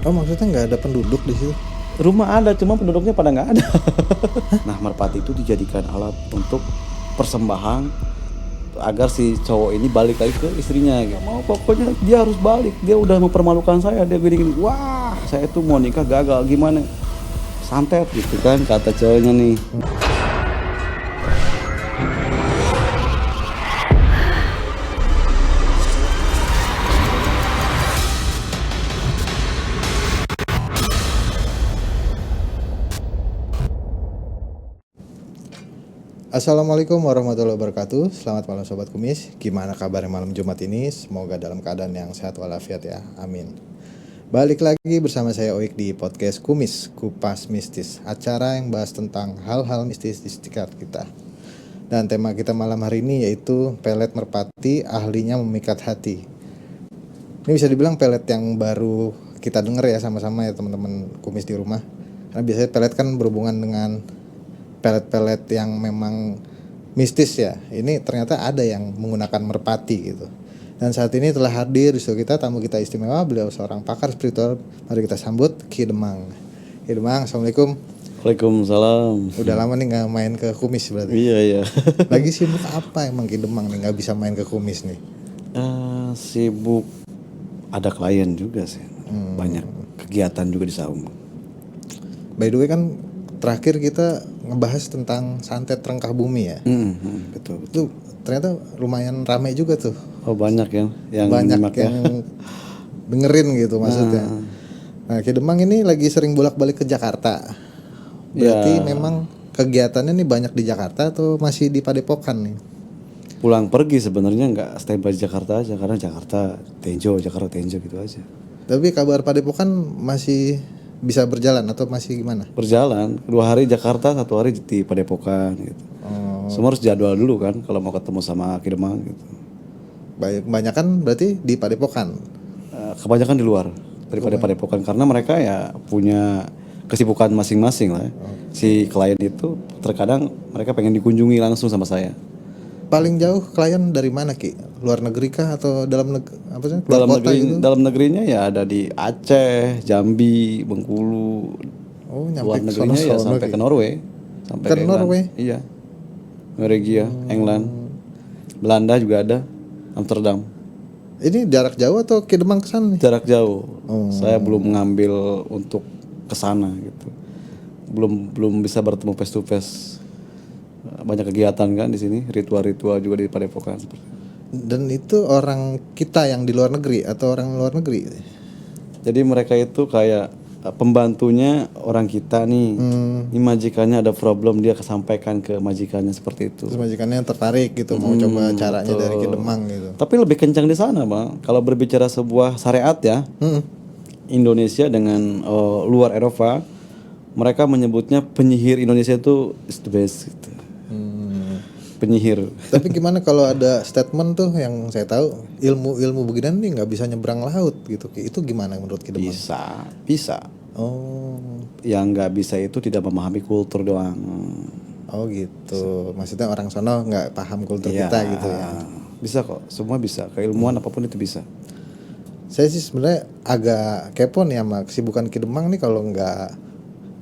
Oh, maksudnya nggak ada penduduk di situ? Rumah ada, cuma penduduknya pada nggak ada. Nah, merpati itu dijadikan alat untuk persembahan agar si cowok ini balik lagi ke istrinya. Gak mau, pokoknya dia harus balik. Dia udah mempermalukan saya, dia gini-gini. Wah, saya tuh mau nikah gagal, gimana? Santet gitu kan kata cowoknya nih. Assalamualaikum warahmatullahi wabarakatuh. Selamat malam Sobat Kumis. Gimana kabarnya malam Jumat ini? Semoga dalam keadaan yang sehat walafiat ya. Amin. Balik lagi bersama saya Oik di podcast Kumis, Kupas Mistis. Acara yang bahas tentang hal-hal mistis di sekitar kita. Dan tema kita malam hari ini yaitu pelet merpati, ahlinya memikat hati. Ini bisa dibilang pelet yang baru kita denger ya sama-sama ya teman-teman Kumis di rumah. Karena biasanya pelet kan berhubungan dengan pelet-pelet yang memang mistis ya. Ini ternyata ada yang menggunakan merpati gitu. Dan saat ini telah hadir di studio kita tamu kita istimewa, beliau seorang pakar spiritual. Mari kita sambut Ki Demang. Ki Demang, assalamualaikum. Waalaikumsalam. Udah lama nih nggak main ke Kumis berarti. Iya. Lagi sibuk apa emang Ki Demang nih nggak bisa main ke Kumis nih? Sibuk, ada klien juga sih. Banyak kegiatan juga di Saung. By the way kan terakhir kita ngebahas tentang santet rengkah bumi ya. Betul. Itu ternyata lumayan ramai juga tuh. Oh, banyak ya yang Banyak nyimak ya. yang dengerin gitu maksudnya. Nah, Ki Demang ini lagi sering bolak-balik ke Jakarta. Berarti Ya. memang kegiatannya nih banyak di Jakarta atau masih di Padepokan nih? Pulang pergi sebenarnya nggak standby di Jakarta aja, karena Jakarta Tenjo gitu aja. Tapi kabar Padepokan masih bisa berjalan atau masih gimana? Berjalan 2 hari Jakarta, 1 hari di Padepokan gitu. Semua harus jadwal dulu kan kalau mau ketemu sama Ki Demang gitu. Kebanyakan berarti di Padepokan. Kebanyakan di luar daripada Padepokan karena mereka ya punya kesibukan masing-masing lah. Si klien itu terkadang mereka pengen dikunjungi langsung sama saya. Paling jauh klien dari mana Ki? Luar negeri kah atau dalam apa sih? Luar kota gitu? Dalam negerinya ya ada di Aceh, Jambi, Bengkulu. Oh, Luar nyampe negerinya ya sono sampai Ki. ke Norway, sampai Ke ke England. Norway? Iya. Norwegia, England. Belanda juga ada, Amsterdam. Ini jarak jauh atau Ki Demang kesana nih? Jarak jauh. Saya belum mengambil untuk ke sana gitu. Belum bisa bertemu face to face. Banyak kegiatan kan di sini, ritual-ritual juga di Padepokan seperti itu. Dan itu orang kita yang di luar negeri atau orang luar negeri? Jadi mereka itu kayak pembantunya orang kita nih. Ini majikannya ada problem, dia kesampaikan ke majikannya seperti itu. Terus majikannya tertarik gitu mau coba caranya dari Ki Demang gitu. Tapi lebih kencang di sana, Bang. Kalau berbicara sebuah syariat ya, Indonesia dengan luar Eropa, mereka menyebutnya penyihir Indonesia itu is the best gitu. Penyihir. Tapi gimana kalau ada statement tuh yang saya tahu ilmu beginian nih nggak bisa nyebrang laut gitu. Itu gimana menurut Ki Demang? Bisa. Oh, Yang nggak bisa itu tidak memahami kultur doang. oh gitu. Maksudnya orang sono nggak paham kultur Iya, kita gitu ya. Bisa kok, semua bisa. Keilmuan apapun itu bisa. Saya sih sebenarnya agak kepo nih sama kesibukan Ki Demang nih kalau nggak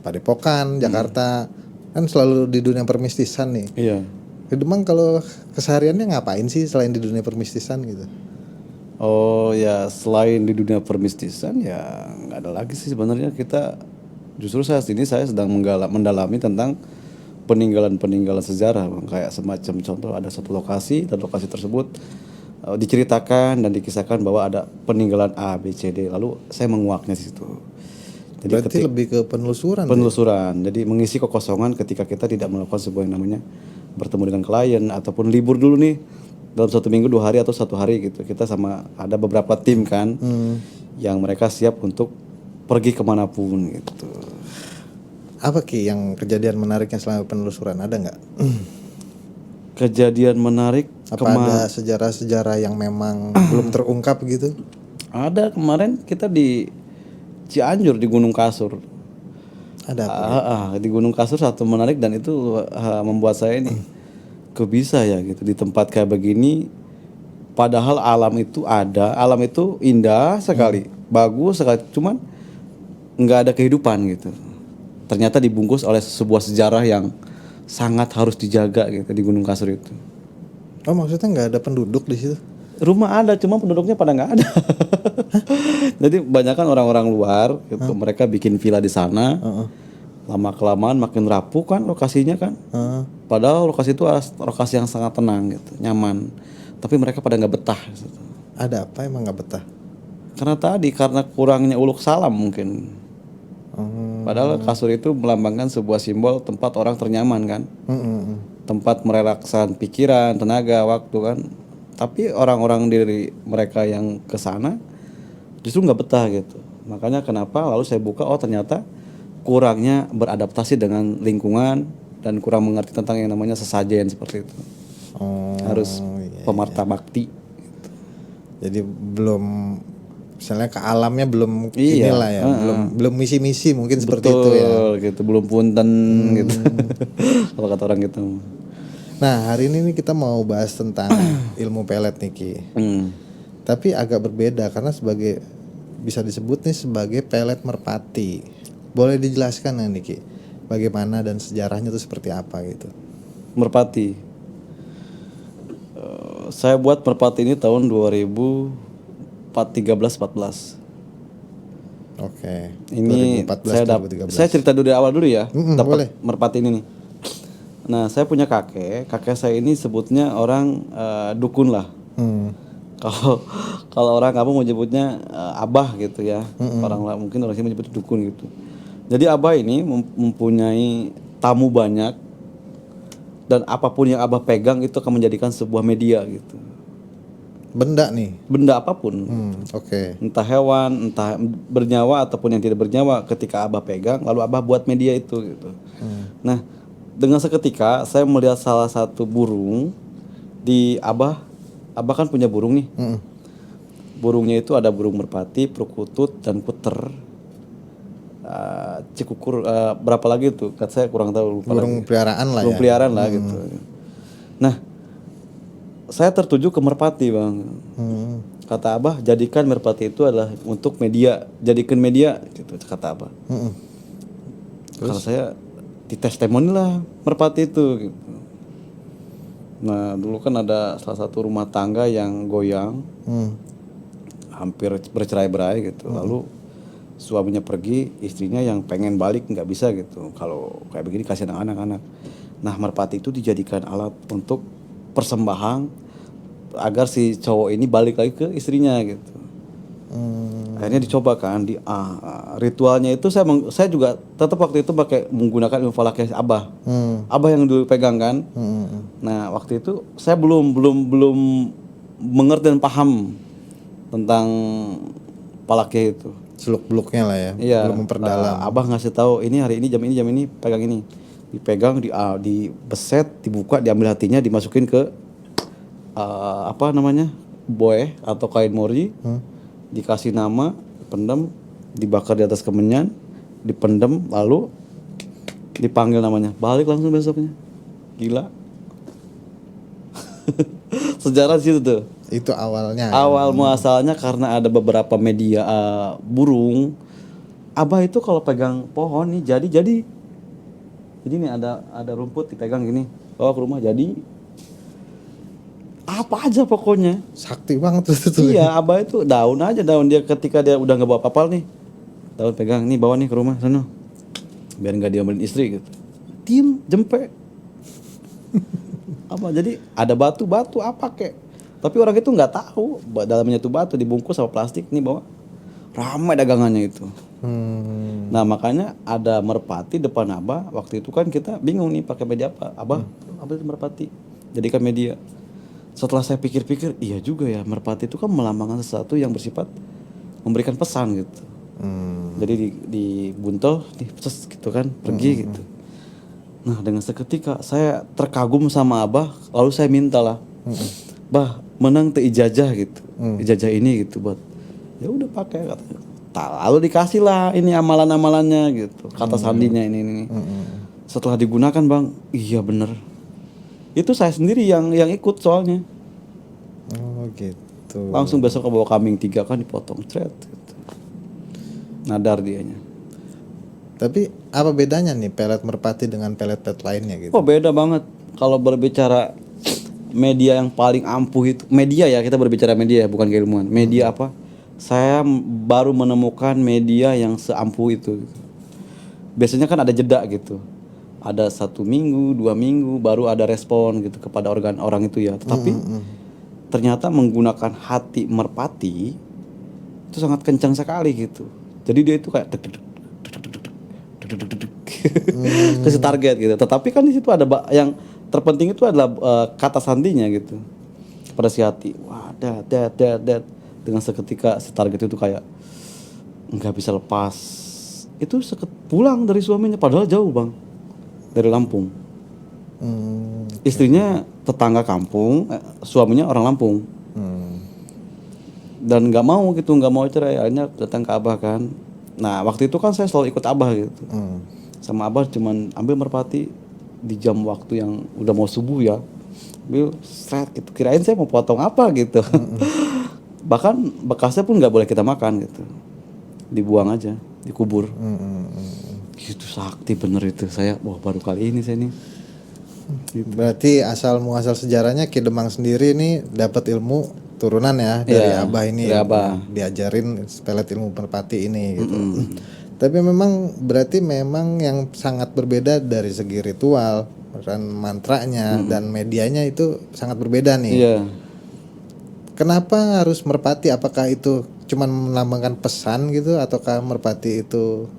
Padepokan, Jakarta kan selalu di dunia permistisan nih. Iya. Ki Demang kalau kesehariannya ngapain sih selain di dunia permistisan gitu? Oh ya, selain di dunia permistisan ya nggak ada lagi sih sebenarnya. Kita justru saat ini saya sedang mendalami tentang peninggalan sejarah, Bang. Kayak semacam contoh ada satu lokasi dan lokasi tersebut diceritakan dan dikisahkan bahwa ada peninggalan A, B, C, D. Lalu saya menguaknya di situ. Jadi Berarti lebih ke penelusuran. penelusuran. Jadi mengisi kekosongan ketika kita tidak melakukan sebuah yang namanya bertemu dengan klien ataupun libur dulu nih dalam 1 minggu 2 hari atau 1 hari gitu. Kita sama ada beberapa tim kan yang mereka siap untuk pergi kemanapun gitu. Apa Ki yang kejadian menariknya selama penelusuran ada nggak? Kejadian menarik Apa ada sejarah-sejarah yang memang belum terungkap gitu? ada kemarin kita di Cianjur di Gunung Kasur. Ada apa? Di Gunung Kasur satu menarik dan itu membuat saya ini kok bisa ya gitu di tempat kayak begini. Padahal alam itu ada, alam itu indah sekali, bagus sekali. Cuman nggak ada kehidupan gitu. Ternyata dibungkus oleh sebuah sejarah yang sangat harus dijaga gitu di Gunung Kasur itu. Oh, maksudnya nggak ada penduduk di situ? Rumah ada, cuma penduduknya pada nggak ada. Jadi banyak kan orang-orang luar gitu, mereka bikin villa di sana. Lama kelamaan makin rapuh kan lokasinya kan. Padahal lokasi itu lokasi yang sangat tenang gitu, nyaman. Tapi mereka pada nggak betah. Gitu. Ada apa emang nggak betah? Karena kurangnya uluk salam mungkin. Padahal kasur itu melambangkan sebuah simbol tempat orang ternyaman kan. Tempat merelakskan pikiran, tenaga, waktu kan. Tapi orang-orang dari mereka yang ke sana justru nggak betah gitu. Makanya kenapa lalu saya buka, oh ternyata kurangnya beradaptasi dengan lingkungan dan kurang mengerti tentang yang namanya sesajen seperti itu. Harus pemarta bakti. Jadi belum, misalnya ke alamnya belum Iya, inilah ya, belum misi-misi mungkin seperti itu ya. Betul gitu, belum punten gitu. Kalau kata orang gitu. Nah, hari ini nih kita mau bahas tentang ilmu pelet nih Ki. Tapi agak berbeda karena bisa disebut nih sebagai pelet merpati. Boleh dijelaskan nih Ki, bagaimana dan sejarahnya itu seperti apa gitu? Merpati. Saya buat merpati ini tahun 2013-14. Oke. Ini 2014, saya cerita dulu dari awal dulu ya. boleh. Dapat merpati ini nih. Nah, saya punya kakek saya ini sebutnya orang dukun lah. Kalau orang kampung menyebutnya abah gitu ya. Mungkin orang sini menyebut dukun gitu. Jadi abah ini mempunyai tamu banyak dan apapun yang abah pegang itu akan menjadikan sebuah media gitu. Benda nih. Benda apapun. Oke. Entah hewan, entah bernyawa ataupun yang tidak bernyawa, ketika abah pegang lalu abah buat media itu gitu. Nah, dengan seketika saya melihat salah satu burung di abah kan punya burung nih. Burungnya itu ada burung merpati, perkutut dan kuter. Cikukur, berapa lagi tuh? Kata saya kurang tahu. Burung peliharaan lah ya. Burung peliharaan lah gitu. Nah, saya tertuju ke merpati bang. Kata abah, jadikan merpati itu adalah untuk media, jadikan media gitu kata abah. Kalau saya ditestimoni lah merpati itu gitu. Nah dulu kan ada salah satu rumah tangga yang goyang, hampir bercerai-berai gitu. Lalu suaminya pergi, istrinya yang pengen balik nggak bisa gitu. Kalau kayak begini kasihan anak-anak. Nah merpati itu dijadikan alat untuk persembahan agar si cowok ini balik lagi ke istrinya gitu. Akhirnya dicoba kan ritualnya itu saya juga tetap waktu itu pakai menggunakan ilmu falak abah. Abah yang dulu pegang kan. Nah waktu itu saya belum mengerti dan paham tentang falaknya itu. Seluk-beluknya lah ya. Iya. Belum memperdalam. Abah ngasih tahu ini hari ini jam ini pegang ini. Dipegang, dibeset, dibuka, diambil hatinya, dimasukin ke boeh atau kain mori. Dikasih nama, pendem, dibakar di atas kemenyan, dipendem, lalu dipanggil namanya, balik langsung besoknya. Gila. Sejarah situ tuh. Itu awalnya. Awal muasalnya karena ada beberapa media burung. Abah itu kalau pegang pohon nih jadi nih ada rumput dipegang gini, bawa ke rumah jadi apa aja pokoknya. Sakti banget tuh. Iya, abah itu daun dia ketika dia udah nggak bawa kapal nih, daun pegang nih bawa nih ke rumah sana, biar nggak diomelin istri gitu. Diem jempe. Apa jadi ada batu apa kek? Tapi orang itu nggak tahu dalamnya itu batu dibungkus sama plastik nih bawa. Ramai dagangannya itu. Nah makanya ada merpati depan abah. Waktu itu kan kita bingung nih pakai media apa. Abah itu merpati, jadikan media. Setelah saya pikir-pikir, iya juga ya, merpati itu kan melambangkan sesuatu yang bersifat memberikan pesan gitu. Jadi dibuntel, gitu kan, pergi gitu. Nah dengan seketika saya terkagum sama abah, lalu saya mintalah, bah menang te ijazah gitu, ijazah ini gitu buat, ya udah pakai katanya. Lalu dikasih lah ini amalan-amalannya gitu, kata sandinya ini. Setelah digunakan bang, iya bener. Itu saya sendiri yang ikut soalnya. Oh gitu. Langsung besok ke bawa kambing 3 kan dipotong, gitu. Nadar dianya. Tapi apa bedanya nih pelet merpati dengan pelet-pelet lainnya gitu? Oh beda banget. Kalau berbicara media yang paling ampuh itu media ya, kita berbicara media ya, bukan keilmuan. Media apa? Saya baru menemukan media yang seampuh itu. Biasanya kan ada jeda gitu. Ada 1 minggu, 2 minggu baru ada respon gitu kepada organ orang itu ya. Tetapi ternyata menggunakan hati merpati itu sangat kencang sekali gitu. Jadi dia itu kayak kasih target gitu. Tetapi kan di situ ada yang terpenting itu adalah kata sandinya gitu. Pada si hati, wah, dat. Dengan seketika si target itu kayak nggak bisa lepas. Itu pulang dari suaminya, padahal jauh bang, dari Lampung. Istrinya tetangga kampung, suaminya orang Lampung. Dan nggak mau gitu, nggak mau cerai. Akhirnya datang ke abah kan. Nah waktu itu kan saya selalu ikut abah gitu. Sama abah cuman ambil merpati di jam waktu yang udah mau subuh ya, ambil seret gitu. Kirain saya mau potong apa gitu. Bahkan bekasnya pun nggak boleh kita makan gitu, dibuang aja, dikubur. Itu sakti bener itu. Saya wah baru kali ini saya nih. Gitu. Berarti asal muasal sejarahnya Ki Demang sendiri nih dapat ilmu turunan ya dari abah ini, dari abah. diajarin pelet ilmu merpati ini gitu. Tapi memang berarti memang yang sangat berbeda dari segi ritual dan mantranya dan medianya itu sangat berbeda nih. Iya. Kenapa harus merpati? Apakah itu cuman melambangkan pesan gitu, ataukah merpati itu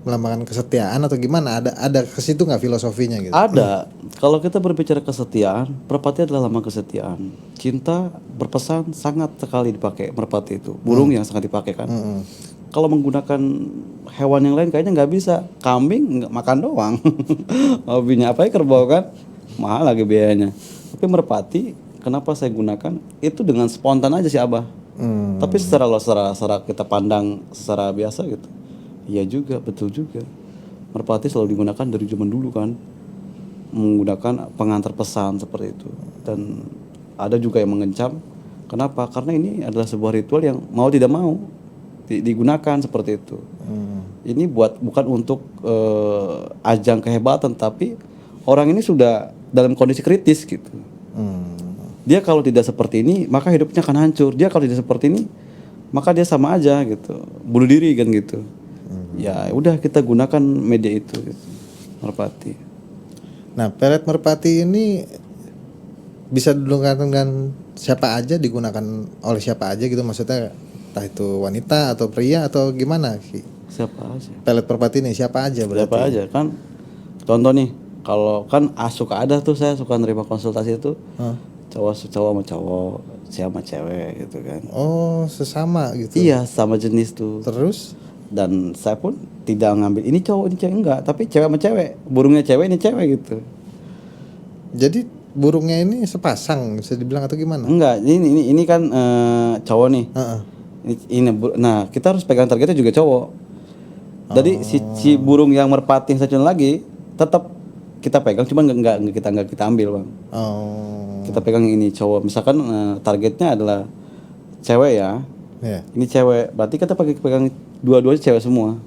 melambangkan kesetiaan atau gimana? Ada ke situ nggak filosofinya gitu? Ada. Kalau kita berbicara kesetiaan, merpati adalah lambang kesetiaan. Cinta berpesan sangat sekali dipakai merpati itu. Burung yang sangat dipakai kan. Kalau menggunakan hewan yang lain kayaknya nggak bisa. Kambing nggak makan doang. Hobinya apa ya, kerbau kan, mahal lagi biayanya. Tapi merpati, kenapa saya gunakan? Itu dengan spontan aja sih abah. Tapi secara kita pandang secara biasa gitu. Iya juga, betul juga. Merpati selalu digunakan dari zaman dulu kan, menggunakan pengantar pesan seperti itu. Dan ada juga yang mengencam. Kenapa? Karena ini adalah sebuah ritual yang mau tidak mau digunakan seperti itu. Ini bukan untuk ajang kehebatan, tapi orang ini sudah dalam kondisi kritis gitu. Dia kalau tidak seperti ini, maka hidupnya akan hancur. Dia kalau tidak seperti ini, maka dia sama aja gitu, bunuh diri kan gitu. Ya udah kita gunakan media itu gitu. Merpati. Nah, pelet merpati ini bisa digunakan dengan siapa aja, digunakan oleh siapa aja gitu, maksudnya entah itu wanita atau pria atau gimana? Siapa aja? Pelet merpati ini siapa aja berarti? Siapa aja kan? Contoh nih, kalau kan suka ada tuh, saya suka nerima konsultasi itu cowok sama cowok, cewek sama cewek gitu kan. Oh, sesama gitu. Iya, sama jenis tuh. Terus? Dan saya pun tidak ngambil ini cowok ini cewek, enggak, tapi cewek sama cewek, burungnya cewek ini cewek gitu. Jadi burungnya ini sepasang bisa dibilang atau gimana? Enggak, ini kan cowok nih. Nah kita harus pegang targetnya juga cowok. Jadi si burung yang merpati yang satu lagi tetap kita pegang, cuman nggak kita ambil bang. Kita pegang ini cowok. Misalkan targetnya adalah cewek ya. Ini cewek, berarti kita pegang dua-duanya cewek semua.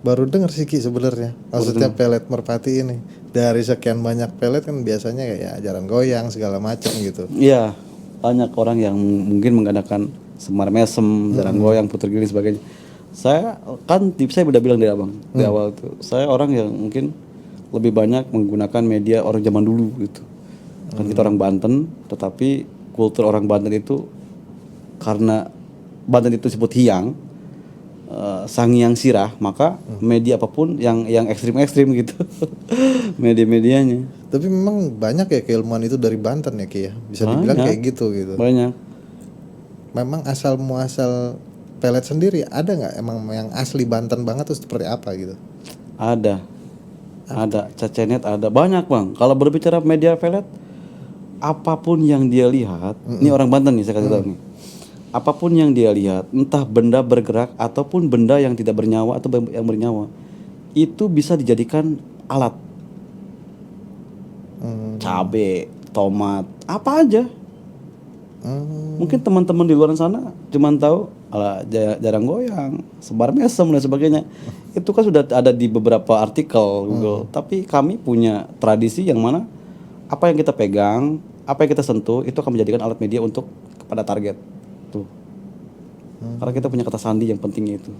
Baru denger sih Ki sebenarnya. Maksudnya pelet merpati ini. Dari sekian banyak pelet kan biasanya kayak jaran goyang segala macam gitu. Iya, banyak orang yang mungkin menggunakan semar mesem, jaran goyang, puter giling sebagainya. Saya udah bilang dari abang di awal tuh, saya orang yang mungkin lebih banyak menggunakan media orang zaman dulu gitu. Kan kita orang Banten, tetapi kultur orang Banten itu karena Banten itu disebut hiang, sang hyang sirah, maka media apapun yang ekstrim gitu. Media-medianya. Tapi memang banyak ya keilmuan itu dari Banten ya Ki ya. Bisa dibilang kayak gitu. Banyak. Memang asal muasal pelet sendiri ada nggak emang yang asli Banten banget tuh seperti apa gitu? Ada cacenet, ada banyak bang. Kalau berbicara media pelet, apapun yang dia lihat, ini orang Banten nih saya kasih tahu nih. Apapun yang dia lihat, entah benda bergerak ataupun benda yang tidak bernyawa atau yang bernyawa, itu bisa dijadikan alat. Cabe, tomat, apa aja. Mungkin teman-teman di luar sana cuman tahu ala jarang goyang, sebar mesem dan sebagainya. Itu kan sudah ada di beberapa artikel Google. Tapi kami punya tradisi yang mana apa yang kita pegang, apa yang kita sentuh itu akan menjadikan alat media untuk kepada target. Tuh. Karena kita punya kata sandi yang pentingnya itu.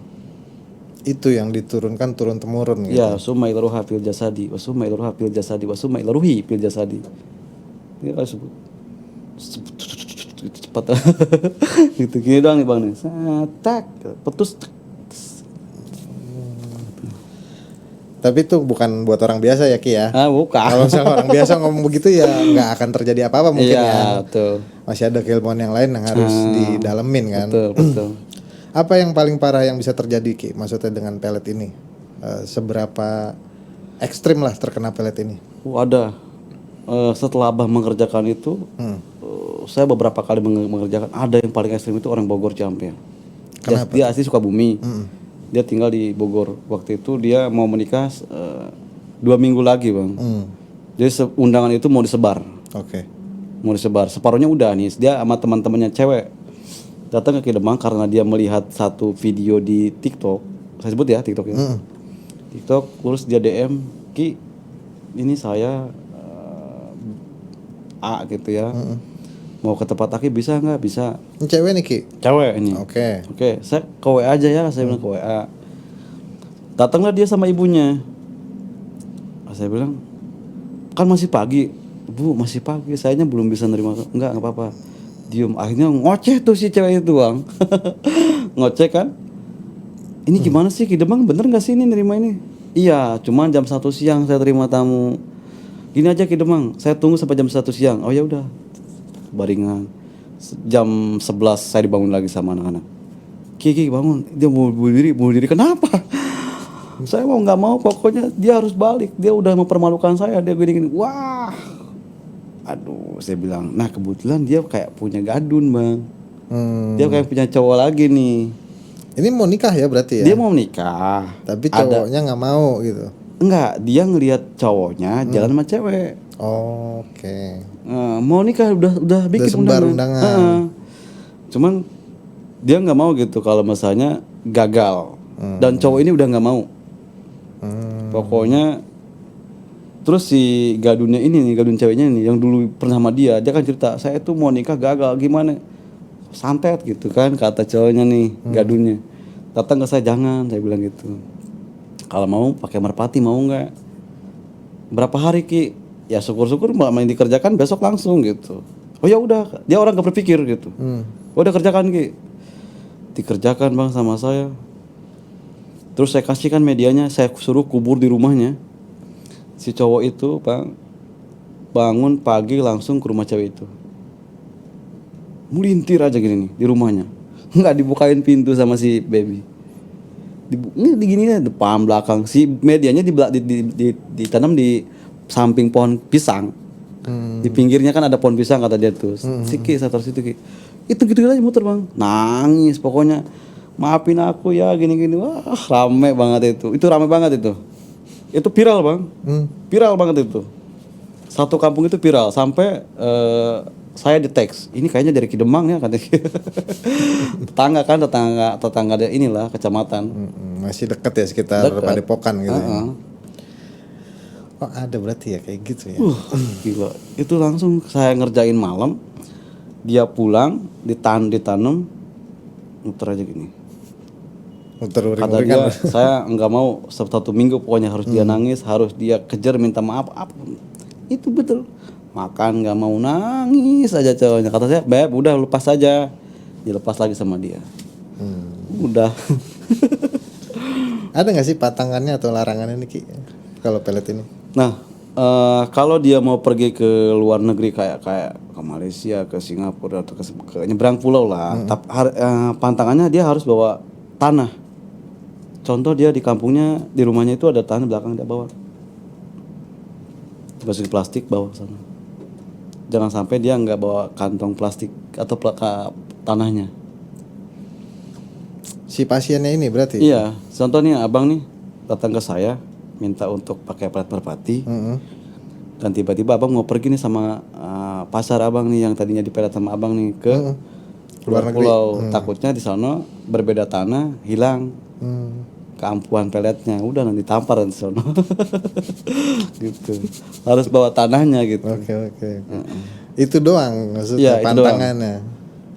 Itu yang diturunkan turun temurun gitu. Ya, summa ilaruha fil jasadi, wa summa ilaruha fil jasadi, wa summa ilaruhi fil jasadi. Ini harus sebut cepat. Gitu gini doang nih Bang nih. Tak, putus. Tapi itu bukan buat orang biasa ya Ki ya. Bukan. Kalau misalnya orang biasa ngomong begitu ya nggak akan terjadi apa-apa mungkin ya. Iya, betul. Masih ada keilmuan yang lain yang harus didalemin kan. Betul. Apa yang paling parah yang bisa terjadi Ki? Maksudnya dengan pelet ini? Seberapa ekstrim lah terkena pelet ini? Ada. Setelah Abah mengerjakan itu, saya beberapa kali mengerjakan. Ada yang paling ekstrim itu orang Bogor Ciampea. Dia asli Sukabumi. Dia tinggal di Bogor. Waktu itu dia mau menikah 2 minggu lagi Bang. Jadi undangan itu mau disebar. Oke. Mau disebar. Separuhnya udah nih. Dia sama teman-temannya cewek datang ke Kidemang karena dia melihat satu video di TikTok. Saya sebut ya TikTok ini. TikTok, terus dia DM, Ki, ini saya A gitu ya. Mau ke tempat Aki bisa nggak? Bisa. Ini cewek nih Ki? Cewek ini. Oke. Saya ke WA aja ya, saya bilang ke WA. Datanglah dia sama ibunya. Saya bilang, kan masih pagi. Bu, masih pagi, sayanya belum bisa nerima. Enggak apa-apa. Diem, akhirnya ngoceh tuh si cewek itu Bang. Ngoceh kan. Ini gimana sih Kidemang, bener gak sih ini nerima ini? Iya, cuman jam 1 siang saya terima tamu. Gini aja Kidemang, saya tunggu sampai jam 1 siang. Oh ya udah. Baringan. Jam 11 saya dibangun lagi sama anak-anak. Ki bangun, dia mau bunuh diri kenapa? Saya mau nggak mau, pokoknya dia harus balik. Dia udah mempermalukan saya, dia gini. Wah. Aduh, saya bilang, nah kebetulan dia kayak punya gadun Bang. Dia kayak punya cowok lagi nih. Ini mau nikah ya berarti ya? Dia mau nikah. Tapi cowoknya nggak mau gitu. Enggak, dia ngelihat cowoknya jalan sama cewek. Oke. Mau nikah udah bikin sebar undangan. Cuman dia nggak mau gitu kalau misalnya gagal. Dan cowok ini udah nggak mau. Pokoknya terus si gadunnya ini nih, gadun ceweknya ini yang dulu pernah sama dia kan cerita, saya tuh mau nikah gagal gimana? Santet gitu kan kata cowoknya nih, gadunnya. Datang ke saya, jangan, saya bilang gitu. Kalau mau pakai merpati mau nggak? Berapa hari Ki? Ya syukur-syukur main dikerjakan besok langsung gitu. Oh ya udah, dia orang gak berpikir gitu. Udah kerjakan Ki. Dikerjakan Bang sama saya. Terus saya kasihkan medianya, saya suruh kubur di rumahnya. Si cowok itu Bang bangun pagi langsung ke rumah cewek itu. Melintir aja gini nih di rumahnya. Nggak dibukain pintu sama si baby. Ini digininya depan belakang. Si medianya ditanam di samping pohon pisang. Di pinggirnya kan ada pohon pisang kata dia tuh. Ki saya taruh situ Ki. Itu gitu aja muter Bang. Nangis pokoknya. Maafin aku ya gini-gini. Wah rame banget itu. Itu rame banget itu. Itu viral Bang. Viral banget itu. Satu kampung itu viral sampai saya di teks. Ini kayaknya dari Kidemang ya katanya. tetangga ada inilah kecamatan. Masih dekat ya sekitar Padepokan gitu. Ya. Oh ada berarti ya kayak gitu ya. Gila. Itu langsung saya ngerjain malam. Dia pulang ditanam muter aja gini. Kata dia, saya nggak mau 1 minggu pokoknya harus dia nangis, harus dia kejar minta maaf apa. Itu betul. Makan nggak mau, nangis aja cowoknya. Kata saya, Beb udah lepas aja. Dilepas lagi sama dia. Udah. Ada nggak sih patangannya atau larangannya nih Ki kalau pelet ini? Nah kalau dia mau pergi ke luar negeri kayak ke Malaysia, ke Singapura atau ke nyebrang pulau lah, pantangannya dia harus bawa tanah. Contoh dia di kampungnya, di rumahnya itu ada tanah belakang dia bawa. Dimasukin plastik bawa sana. Jangan sampai dia nggak bawa kantong plastik atau tanahnya. Si pasiennya ini berarti? Iya, contohnya abang nih datang ke saya minta untuk pakai pelet merpati. Dan tiba-tiba abang mau pergi nih sama pacar abang nih yang tadinya dipelet sama abang nih ke Luar luar negeri. pulau, takutnya di sana berbeda tanah hilang keampuhan peletnya, udah nanti tampar di sana. Gitu, harus bawa tanahnya gitu. Oke. Itu doang maksudnya Iya, itu doang. pantangannya.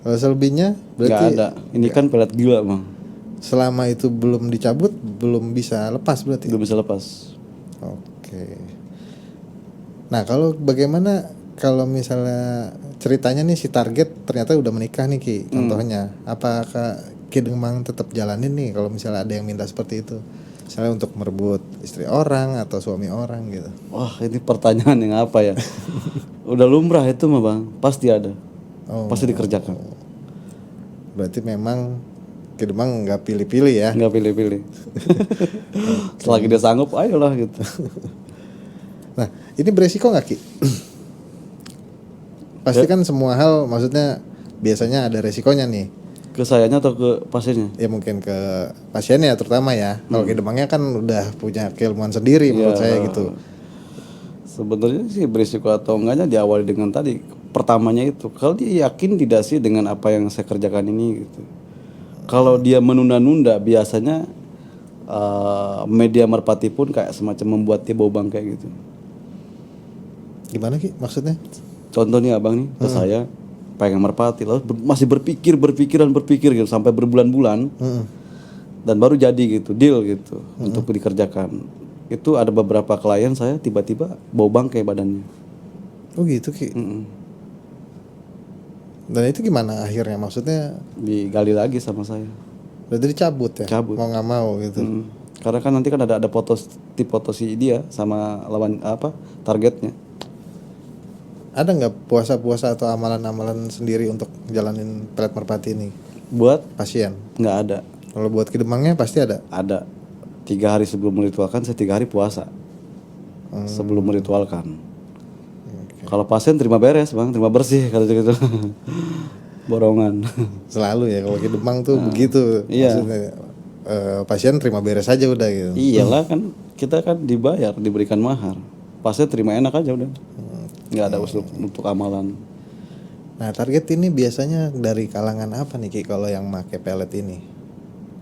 Kalau selebihnya Nggak berarti ada, ini kan pelet gila bang, selama itu belum dicabut belum bisa lepas berarti. belum bisa lepas. Oke. Nah, kalau bagaimana kalau misalnya ceritanya nih si target ternyata udah menikah nih Ki, contohnya, apakah Ki Demang tetap jalanin nih kalau misalnya ada yang minta seperti itu? Misalnya untuk merebut istri orang atau suami orang gitu. Wah, ini pertanyaan yang apa ya? Udah lumrah itu mah bang, pasti ada, Oh. pasti dikerjakan, Berarti memang Ki Demang nggak pilih-pilih ya. nggak pilih-pilih. Selagi dia sanggup, ayolah gitu. Nah, ini beresiko nggak Ki? Pasti kan semua hal maksudnya biasanya ada resikonya nih. Ke sayanya atau ke pasiennya? Ya mungkin ke pasiennya terutama ya. Kalau Ki Demangnya kan udah punya keilmuan sendiri menurut saya gitu. Sebenarnya sih berisiko atau enggaknya diawali dengan tadi pertamanya itu, kalau dia yakin tidak sih dengan apa yang saya kerjakan ini gitu. Kalau dia menunda-nunda, biasanya media merpati pun kayak semacam membuat dia bau bangkai gitu. Gimana Ki maksudnya? Contoh nih abang nih ke saya pengen merpati, lalu masih berpikir gitu sampai berbulan-bulan, dan baru jadi gitu deal gitu untuk dikerjakan. Itu ada beberapa klien saya tiba-tiba bau bangkai badannya. Oh gitu Ki. Dan itu gimana akhirnya maksudnya? Digali lagi sama saya. Berarti dicabut ya? Cabut. Mau nggak mau gitu. Karena kan nanti kan ada foto si dia sama lawan targetnya. Ada nggak puasa-puasa atau amalan-amalan sendiri untuk jalanin pelet merpati ini Buat pasien? nggak ada. Kalau buat Ki Demangnya pasti ada. Ada 3 hari sebelum meritualkan, saya 3 hari puasa sebelum meritualkan. Kalau pasien terima beres bang, terima bersih kalau gitu. Borongan. Selalu ya kalau Ki Demang tuh begitu. Iya. Maksudnya pasien terima beres aja udah gitu. Iyalah kan kita kan dibayar, diberikan mahar. Pasien terima enak aja udah. Nggak ada usul untuk amalan. Nah target ini biasanya dari kalangan apa nih Ki kalau yang make pelet ini?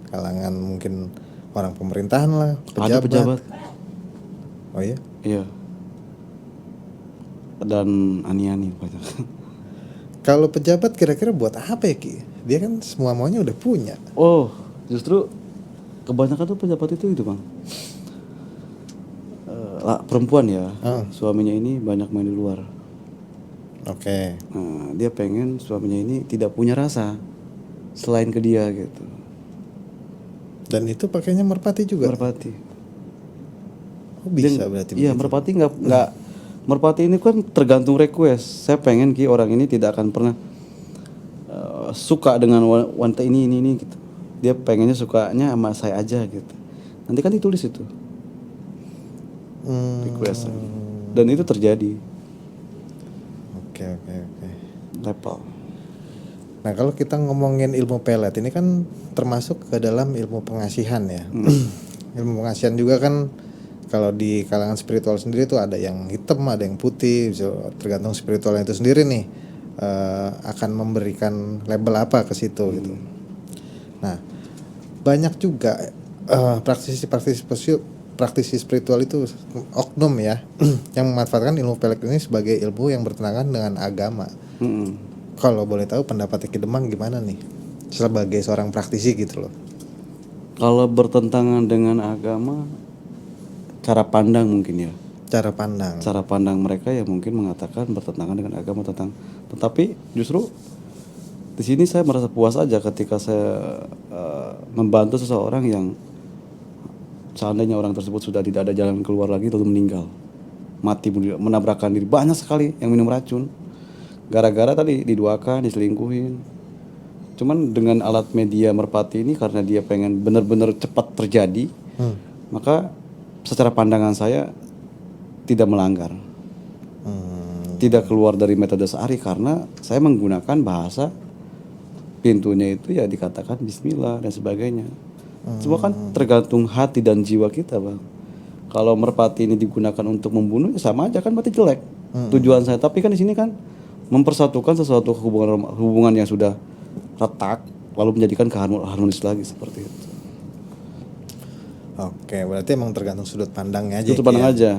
Kalangan mungkin orang pemerintahan lah, Ada pejabat. Oh iya? Iya. Dan ani-ani banyak. Kalau pejabat kira-kira buat apa ya Ki? Dia kan semua maunya udah punya. Oh, justru kebanyakan tuh pejabat itu bang. Perempuan ya, suaminya ini banyak main di luar. Oke. Nah, dia pengen suaminya ini tidak punya rasa selain ke dia gitu. Dan itu pakainya merpati juga? Merpati. Oh bisa berarti Iya, begitu. merpati nggak. Merpati ini kan tergantung request. Saya pengen Ki orang ini tidak akan pernah suka dengan wanita ini gitu. Dia pengennya sukanya sama saya aja gitu. Nanti kan ditulis itu request. Dan itu terjadi. Oke. Level. Nah kalau kita ngomongin ilmu pelet ini kan termasuk ke dalam ilmu pengasihan ya. Ilmu pengasihan juga kan kalau di kalangan spiritual sendiri tuh ada yang hitam, ada yang putih, tergantung spiritualnya itu sendiri nih akan memberikan label apa ke situ gitu. Nah banyak juga praktisi spiritual itu oknum ya yang memanfaatkan ilmu pelet ini sebagai ilmu yang bertentangan dengan agama. Kalau boleh tahu pendapat Ki Demang gimana nih sebagai seorang praktisi gitu loh? Kalau bertentangan dengan agama, cara pandang mungkin ya. Cara pandang. Cara pandang mereka ya mungkin mengatakan bertentangan dengan agama tetapi justru di sini saya merasa puas aja ketika saya membantu seseorang yang seandainya orang tersebut sudah tidak ada jalan keluar lagi lalu meninggal, mati menabrakkan diri, banyak sekali yang minum racun gara-gara tadi diduakan, diselingkuhin. Cuman dengan alat media merpati ini karena dia pengen benar-benar cepat terjadi, maka secara pandangan saya tidak melanggar, tidak keluar dari metode sehari karena saya menggunakan bahasa pintunya itu ya dikatakan Bismillah dan sebagainya. Semua kan tergantung hati dan jiwa kita bang. Kalau merpati ini digunakan untuk membunuh ya sama aja kan berarti jelek tujuan saya. Tapi kan di sini kan mempersatukan sesuatu hubungan yang sudah retak lalu menjadikan harmonis lagi seperti itu. Oke, berarti emang tergantung sudut pandangnya aja. Itu pandang Ki, ya. aja.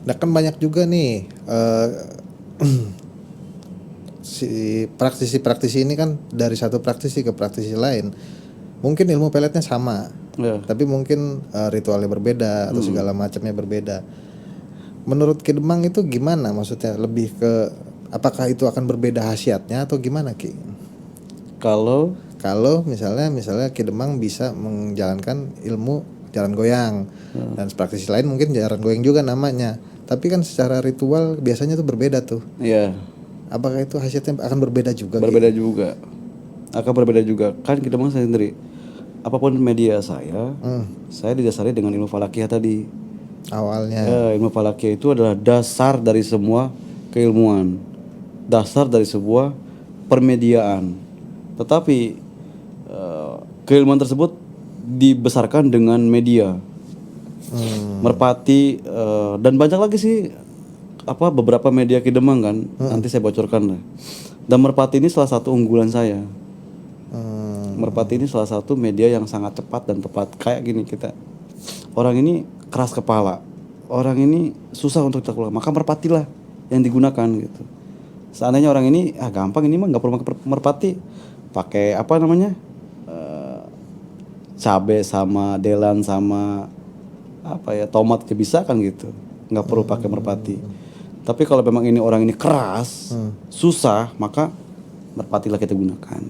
Nah kan banyak juga nih si praktisi ini kan dari satu praktisi ke praktisi lain. Mungkin ilmu peletnya sama, Ya. tapi mungkin ritualnya berbeda atau segala macamnya berbeda. Menurut Ki Demang itu gimana? Maksudnya lebih ke apakah itu akan berbeda khasiatnya atau gimana Ki? Kalau Kalau misalnya Ki Demang bisa menjalankan ilmu jalan goyang dan praktisi lain mungkin jalan goyang juga namanya, tapi kan secara ritual biasanya tuh berbeda tuh. ya Apakah itu khasiatnya akan berbeda juga? Ki? berbeda juga, akan berbeda juga. Kan kita memang saya sendiri, apapun media saya didasari dengan ilmu falakiyah tadi. Awalnya. Ya, ilmu falakiyah itu adalah dasar dari semua keilmuan, dasar dari sebuah permediaan. Tetapi keilmuan tersebut dibesarkan dengan media, merpati dan banyak lagi sih beberapa media Ki Demang kan. Nanti saya bocorkan lah. Dan merpati ini salah satu unggulan saya. Merpati ini salah satu media yang sangat cepat dan tepat. Kayak gini, kita orang ini keras kepala, orang ini susah untuk kita keluar, maka merpatilah yang digunakan gitu. Seandainya orang ini gampang, ini mah nggak perlu pakai merpati, pakai cabe sama delan sama tomat bisa kan gitu, nggak perlu pakai merpati. Tapi kalau memang ini orang ini keras, susah, maka merpatilah kita gunakan.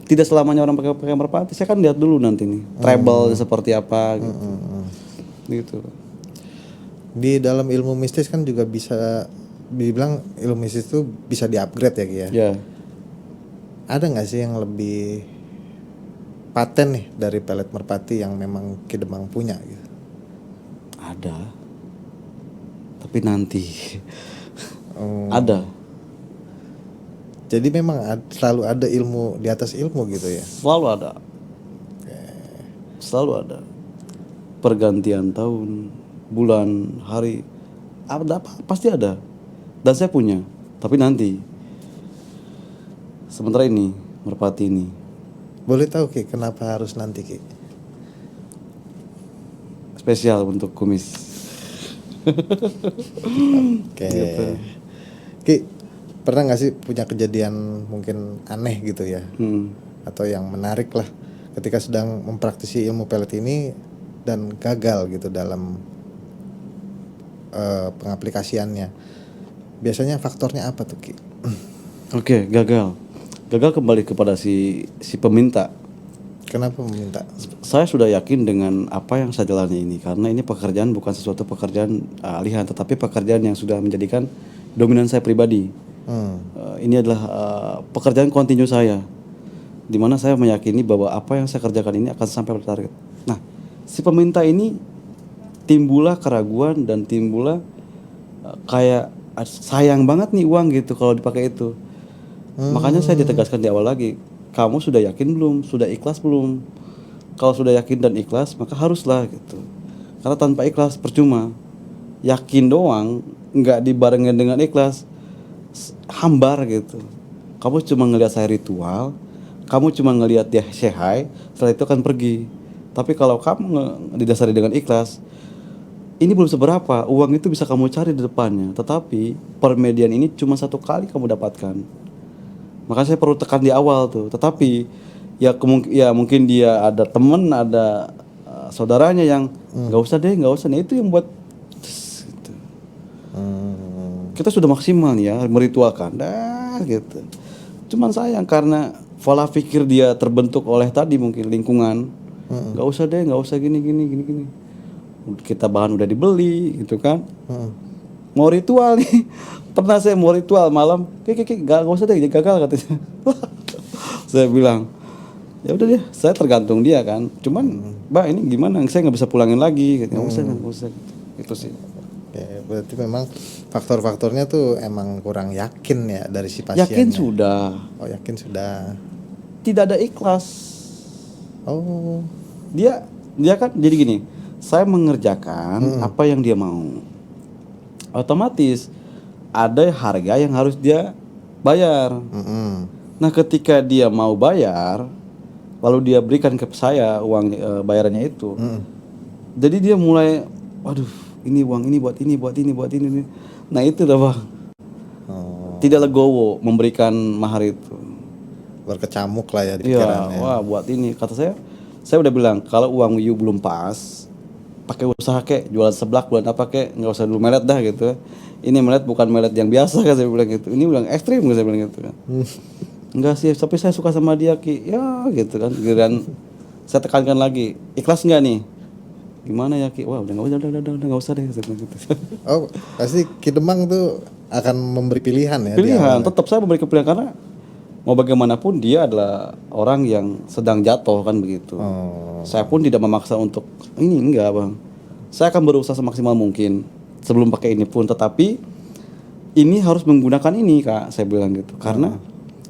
Tidak selamanya orang pakai merpati. Saya kan lihat dulu nanti nih treble seperti apa gitu. Gitu. Di dalam ilmu mistis kan juga bisa dibilang ilmu mistis itu bisa di-upgrade ya Ki ya. Ya, Ada nggak sih yang lebih paten nih dari pelet merpati yang memang Ki Demang punya gitu? ada. Tapi nanti Oh, ada. jadi memang selalu ada ilmu di atas ilmu gitu ya. Selalu ada. Selalu ada. Pergantian tahun, bulan, hari, pasti ada. Dan saya punya. Tapi nanti. Sementara ini merpati ini. Boleh tahu Ki kenapa harus nanti Ki? Spesial untuk kumis. Oke. Gitu. Ki, pernah nggak sih punya kejadian mungkin aneh gitu ya? Atau yang menarik lah ketika sedang mempraktisi ilmu pelet ini dan gagal gitu dalam pengaplikasiannya. Biasanya faktornya apa tuh Ki? Oke, gagal. Gagal kembali kepada si peminta. Kenapa meminta? Saya sudah yakin dengan apa yang saya jalani ini, karena ini pekerjaan bukan sesuatu pekerjaan alihan, tetapi pekerjaan yang sudah menjadikan dominan saya pribadi. Ini adalah pekerjaan kontinu saya, di mana saya meyakini bahwa apa yang saya kerjakan ini akan sampai pada target. Nah, si peminta ini timbullah keraguan dan timbullah kayak sayang banget nih uang gitu kalau dipakai itu. Makanya saya ditegaskan di awal lagi, kamu sudah yakin belum? Sudah ikhlas belum? Kalau sudah yakin dan ikhlas, maka haruslah gitu. Karena tanpa ikhlas percuma. Yakin doang, nggak dibarengin dengan ikhlas, hambar gitu. Kamu cuma ngelihat saya ritual, kamu cuma ngelihat dia syehai, setelah itu akan pergi. Tapi kalau kamu didasari dengan ikhlas, ini belum seberapa, uang itu bisa kamu cari di depannya. Tetapi permedian ini cuma satu kali kamu dapatkan. Makanya saya perlu tekan di awal tuh. Tetapi ya mungkin dia ada temen, ada saudaranya yang nggak usah deh, nggak usah. Nah itu yang buat gitu. Kita sudah maksimal nih ya meritualkan, gitu. Cuman sayang karena pola pikir dia terbentuk oleh tadi mungkin lingkungan. Nggak usah deh, nggak usah gini. Kita bahan udah dibeli, gitu kan. Mau ritual nih. Pernah saya mau ritual malam, gak usah deh, gagal katanya. Saya bilang, ya udah deh, saya tergantung dia kan. Cuman, Mbak ini gimana? Saya nggak bisa pulangin lagi. Nggak usah. Itu sih. Ya, berarti memang faktor-faktornya tuh emang kurang yakin ya dari si pasiennya. Yakin sudah. Oh yakin sudah. Tidak ada ikhlas. Oh. Dia kan jadi gini. Saya mengerjakan apa yang dia mau. Otomatis ada harga yang harus dia bayar. Nah, ketika dia mau bayar, lalu dia berikan ke saya uang bayarannya itu. Jadi dia mulai, waduh, ini uang ini buat ini. Nah, itu dah Bang. Tidak legowo memberikan mahar itu. Berkecamuk lah ya di Iya, pikirannya. wah buat ini. Kata saya udah bilang kalau uang you belum pas, pakai usaha kek, jualan seblak, bulan apa kek, nggak usah dulu melet dah gitu. Ini melet bukan melet yang biasa kan saya bilang gitu. Ini bilang ekstrim kan saya bilang gitu kan. Enggak sih, tapi saya suka sama dia Ki. Ya gitu kan. Giliran saya tekankan lagi, ikhlas nggak nih? Gimana ya Ki? Wah udah nggak usah deh saya bilang gitu. Oh, pasti Ki Demang tuh akan memberi pilihan ya. di Pilihan, awal. tetap saya memberi pilihan karena mau bagaimanapun dia adalah orang yang sedang jatuh kan begitu. Saya pun tidak memaksa untuk ini, enggak Bang. Saya akan berusaha semaksimal mungkin sebelum pakai ini pun, tetapi ini harus menggunakan ini Kak, saya bilang gitu. Karena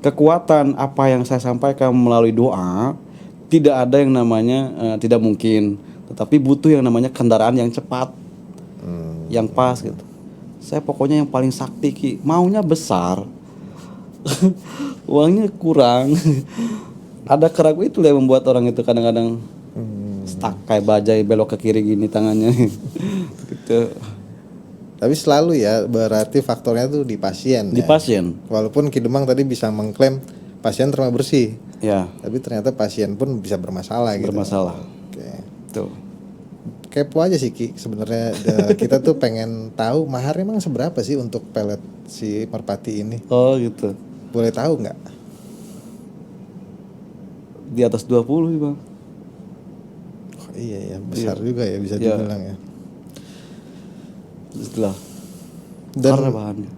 kekuatan apa yang saya sampaikan melalui doa tidak ada yang namanya tidak mungkin, tetapi butuh yang namanya kendaraan yang cepat, yang pas gitu. Saya pokoknya yang paling sakti Ki, maunya besar, uangnya kurang. Ada keraguan itu yang membuat orang itu kadang-kadang stuck kayak bajai belok ke kiri gini tangannya. Gitu. Tapi selalu ya, berarti faktornya tuh di pasien Di ya. pasien. Walaupun Ki Demang tadi bisa mengklaim pasien terima bersih, Ya, tapi ternyata pasien pun bisa bermasalah gitu. bermasalah. Oke. Tuh. Kepo aja sih Ki, sebenarnya kita tuh pengen tahu maharnya emang seberapa sih untuk pelet si merpati ini. Oh gitu. Boleh tahu nggak? Di atas 20 sih Bang. Oh, iya ya, besar juga ya bisa dibilang ya. Setelah Dan karena bahannya.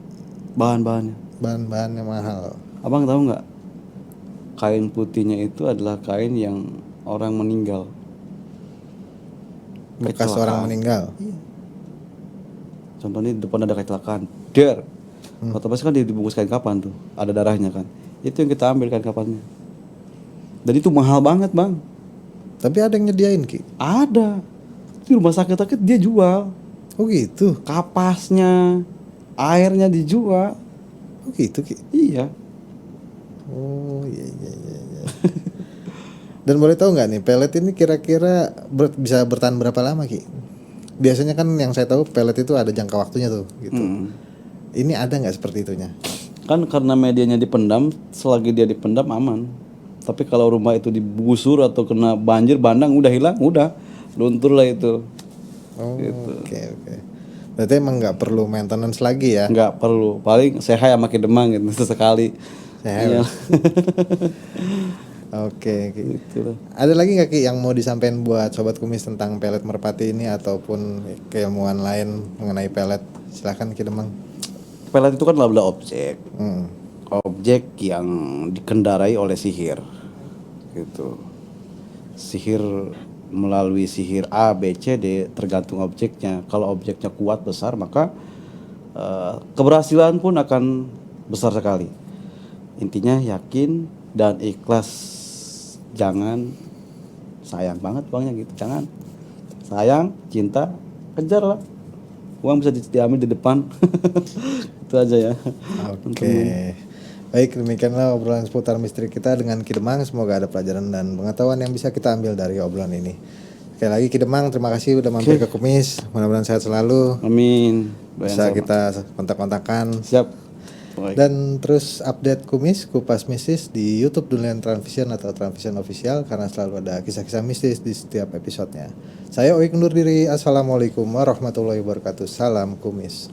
bahan-bahannya mahal. Abang tahu nggak? Kain putihnya itu adalah kain yang orang meninggal. Bekas Kecelakaan. orang meninggal. Contohnya di depan ada kecelakaan, der. Otomatis kan dibungkus kain kapan tuh, ada darahnya kan. Itu yang kita ambil kain kapannya. Dan itu mahal banget Bang. Tapi ada yang nyediain Ki. Ada. Di rumah sakit dia jual. Oh gitu. Kapasnya, airnya dijual. Oh gitu Ki. Iya. Oh iya. Dan boleh tahu nggak nih pelet ini kira-kira bisa bertahan berapa lama Ki? Biasanya kan yang saya tahu pelet itu ada jangka waktunya tuh gitu. Ini ada nggak seperti itunya? Kan karena medianya dipendam, selagi dia dipendam aman. Tapi kalau rumah itu digusur atau kena banjir bandang udah hilang, udah luntur lah itu. Oh Gitu. oke. Berarti emang nggak perlu maintenance lagi ya? Nggak perlu, paling sehat sama Ki Demang gitu sesekali. Sehat. Iya. Oke. Ki. Gitu lah. Ada lagi nggak Ki yang mau disampaikan buat sobat kumis tentang pelet merpati ini ataupun keilmuan lain mengenai pelet? Silahkan Ki Demang. Pelet itu kan adalah objek. Hmm. Objek yang dikendarai oleh sihir. Gitu. Sihir melalui sihir A, B, C, D tergantung objeknya. Kalau objeknya kuat besar maka keberhasilan pun akan besar sekali. Intinya yakin dan ikhlas. Jangan sayang banget uangnya gitu. Jangan sayang, cinta, kejar lah. Uang bisa diambil di depan. Itu aja ya. Oke. Baik, demikianlah obrolan seputar misteri kita dengan Ki Demang. Semoga ada pelajaran dan pengetahuan yang bisa kita ambil dari obrolan ini. Sekali lagi Ki Demang, terima kasih udah mampir ke Kumis. Mudah-mudahan sehat selalu. Amin. Bisa kita kontak-kontakan. Siap. Baik. Dan terus update Kumis, Kupas Mistis di YouTube Dunia Transvision atau Transvision Official karena selalu ada kisah-kisah mistis di setiap episodenya. Saya Oik undur diri. Assalamualaikum warahmatullahi wabarakatuh. Salam Kumis.